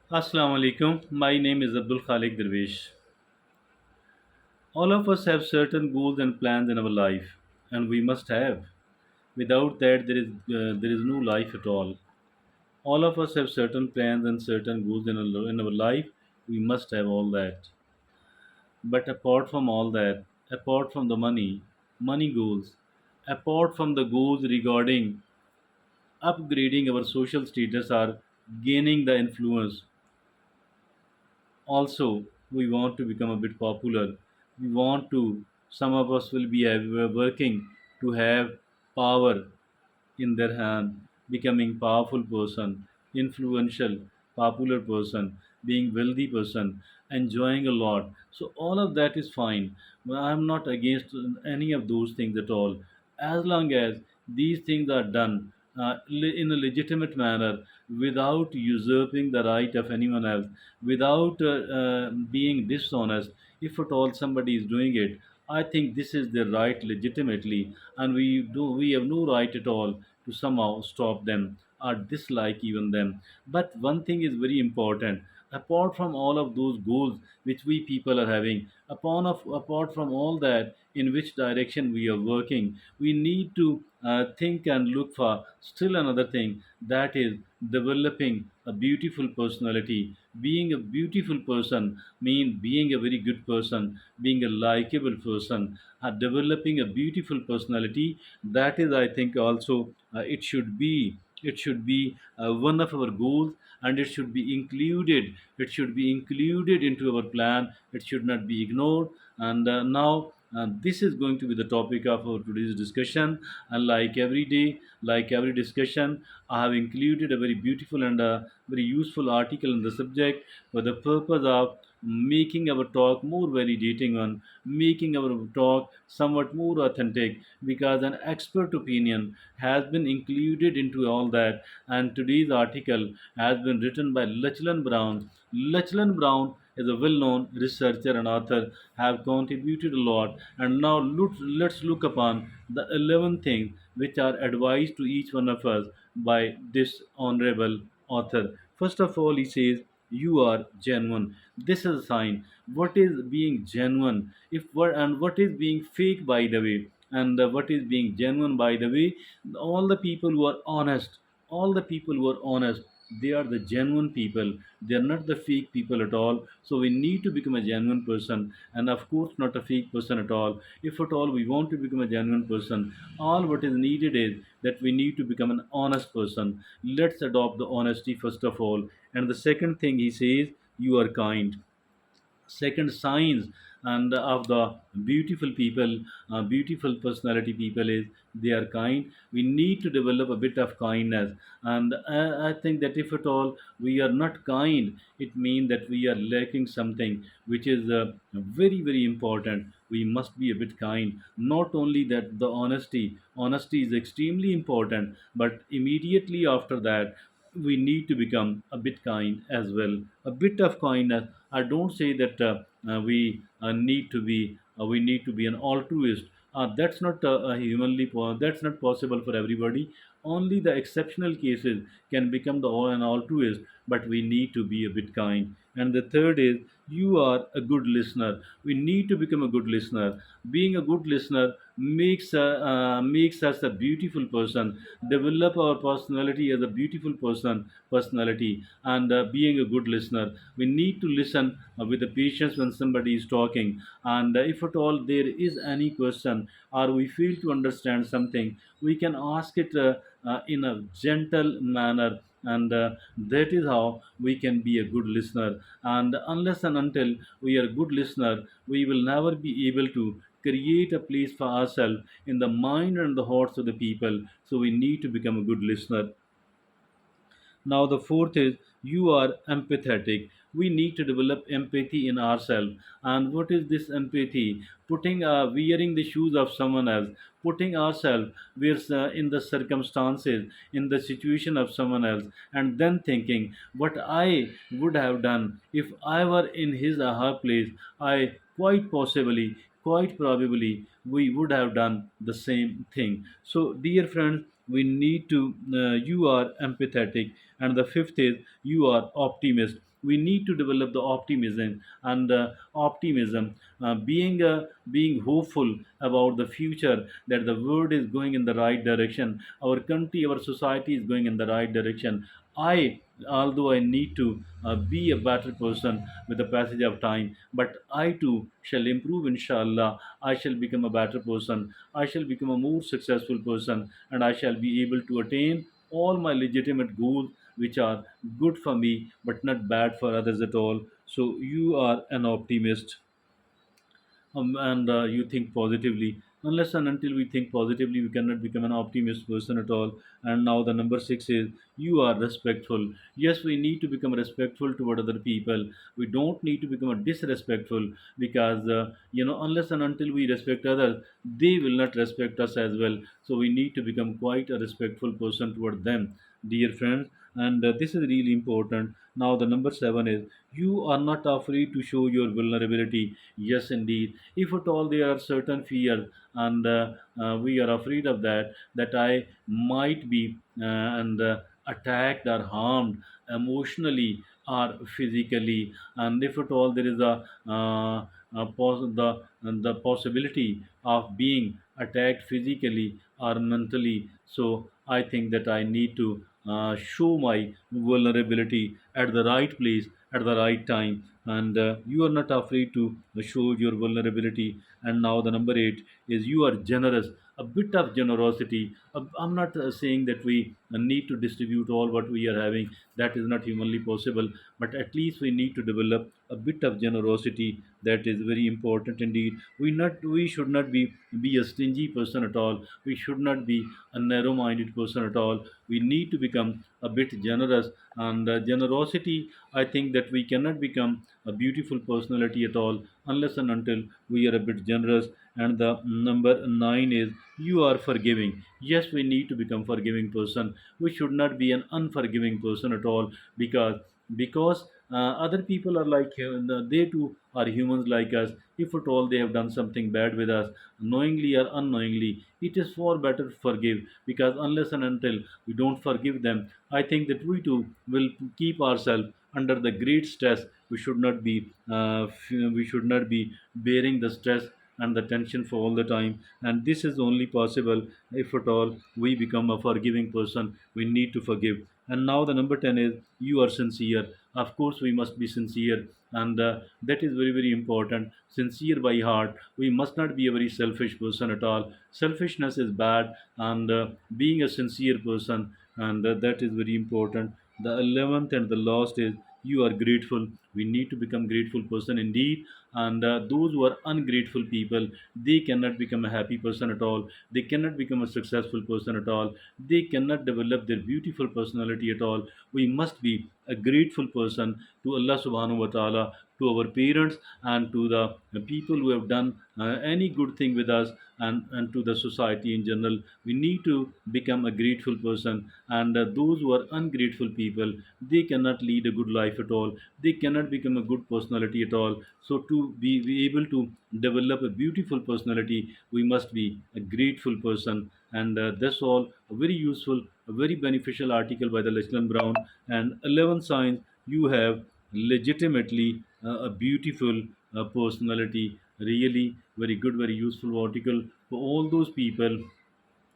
Assalamu alaikum. My name is Abdul Khalik Dervish. All of us have certain goals and plans in our life, and we must have. Without that, there is no life at all. All of us have certain plans and certain goals in our life. We must have all that. But apart from all that, apart from the money goals, apart from the goals regarding upgrading our social status or gaining the influence, also we want to become a bit popular. We want to, some of us will be working to have power in their hand, becoming powerful person, influential, popular person, being wealthy person, enjoying a lot. So all of that is fine. Well, I'm not against any of those things at all, as long as these things are done in a legitimate manner, without usurping the right of anyone else, without being dishonest. If at all somebody is doing it, I think this is their right legitimately, and we have no right at all to somehow stop them or dislike even them. But one thing is very important. Apart from all of those goals which we people are having, apart from all that, in which direction we are working, we need to think and look for still another thing, that is developing a beautiful personality. Being a beautiful person means being a very good person, being a likable person, developing a beautiful personality. That is, I think, also it should be one of our goals, and it should be included. It should be included into our plan. It should not be ignored. And now this is going to be the topic of our today's discussion. And like every day, like every discussion, I have included a very beautiful and very useful article on the subject for the purpose of making our talk more validating one, making our talk somewhat more authentic, because an expert opinion has been included into all that. And today's article has been written by Lachlan Brown. Lachlan Brown is a well-known researcher and author, have contributed a lot. And now let's look upon the 11 things which are advised to each one of us by this honorable author. First of all, he says, you are genuine. This is a sign. What is being genuine? If what and what is being fake, by the way, and what is being genuine, by the way? All the people who are honest, all the people who are honest, they are the genuine people. They are not the fake people at all. So we need to become a genuine person, and of course not a fake person at all. If at all we want to become a genuine person, all what is needed is that we need to become an honest person. Let's adopt the honesty first of all. And the second thing he says, you are kind. Second signs and of the beautiful people, beautiful personality people, is they are kind. We need to develop a bit of kindness. And I think that if at all we are not kind, it means that we are lacking something which is very important. We must be a bit kind. Not only that, the honesty is extremely important, but immediately after that we need to become a bit kind as well. A bit of kindness. I don't say that we need to be an altruist. That's not that's not possible for everybody. Only the exceptional cases can become an altruist, but we need to be a bit kind. And the third is, you are a good listener. We need to become a good listener. Being a good listener makes us a beautiful person. Develop our personality as a beautiful personality. And being a good listener, we need to listen with the patience when somebody is talking. And if at all there is any question, or we fail to understand something, we can ask it in a gentle manner. And that is how we can be a good listener. And unless and until we are a good listener, we will never be able to create a place for ourselves in the mind and the hearts of the people. So we need to become a good listener. Now, the fourth is, you are empathetic. We need to develop empathy in ourselves. And what is this empathy? Wearing the shoes of someone else, putting ourselves in the circumstances, in the situation of someone else, and then thinking what I would have done if I were in his or her place. I quite possibly, quite probably, we would have done the same thing. So, dear friends, we need to you are empathetic. And the fifth is, you are optimist. we need to develop the optimism and optimism, being hopeful about the future, that the world is going in the right direction, our country, our society is going in the right direction. I, although I need to be a better person with the passage of time, but I too shall improve, inshallah. I shall become a better person, I shall become a more successful person, and I shall be able to attain all my legitimate goals, which are good for me but not bad for others at all. So you are an optimist, and you think positively. Unless and until we think positively, we cannot become an optimist person at all. And now the number six is you are respectful. Yes, we need to become respectful toward other people. We don't need to become a disrespectful, because unless and until we respect others, they will not respect us as well. So we need to become quite a respectful person toward them, dear friends. And this is really important. Now the number seven is you are not afraid to show your vulnerability. Yes, indeed. If at all there are certain fears, and we are afraid of that, that I might be and attacked or harmed emotionally or physically, and if at all there is the possibility of being attacked physically or mentally, so I think that I need to show my vulnerability at the right place at the right time, and you are not afraid to show your vulnerability. And now the number eight is you are generous. A bit of generosity. I'm not saying that we need to distribute all what we are having. That is not humanly possible. But at least we need to develop a bit of generosity. That is very important indeed. We should not be a stingy person at all. We should not be a narrow-minded person at all. We need to become a bit generous, and generosity, I think that we cannot become a beautiful personality at all unless and until we are a bit generous. And the number nine is you are forgiving. Yes, we need to become forgiving person. We should not be an unforgiving person at all, because other people are like they too are humans like us. If at all they have done something bad with us, knowingly or unknowingly, it is far better to forgive, because unless and until we don't forgive them, I think that we too will keep ourselves under the great stress. We should not be we should not be bearing the stress and the tension for all the time, and this is only possible if at all we become a forgiving person. We need to forgive. And now the number 10 is you are sincere. Of course we must be sincere, and that is very very important. Sincere by heart. We must not be a very selfish person at all. Selfishness is bad, and being a sincere person, and that is very important. The 11th and the last is you are grateful. We need to become grateful person indeed. And those who are ungrateful people, they cannot become a happy person at all. They cannot become a successful person at all. They cannot develop their beautiful personality at all. We must be a grateful person to Allah subhanahu wa ta'ala, to our parents, and to the people who have done any good thing with us, and to the society in general. We need to become a grateful person. And those who are ungrateful people, they cannot lead a good life at all. They cannot become a good personality at all. So to be able to develop a beautiful personality, we must be a grateful person. And that's all. A very useful, a very beneficial article by the Lachlan Brown. And 11 signs you have legitimately a beautiful personality. Really very good, very useful article for all those people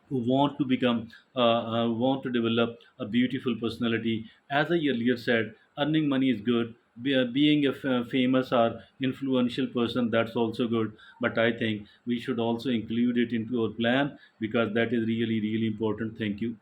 who want to become want to develop a beautiful personality. As I earlier said, earning money is good. Being a famous or influential person, that's also good. But I think we should also include it into our plan, because that is really really important. Thank you.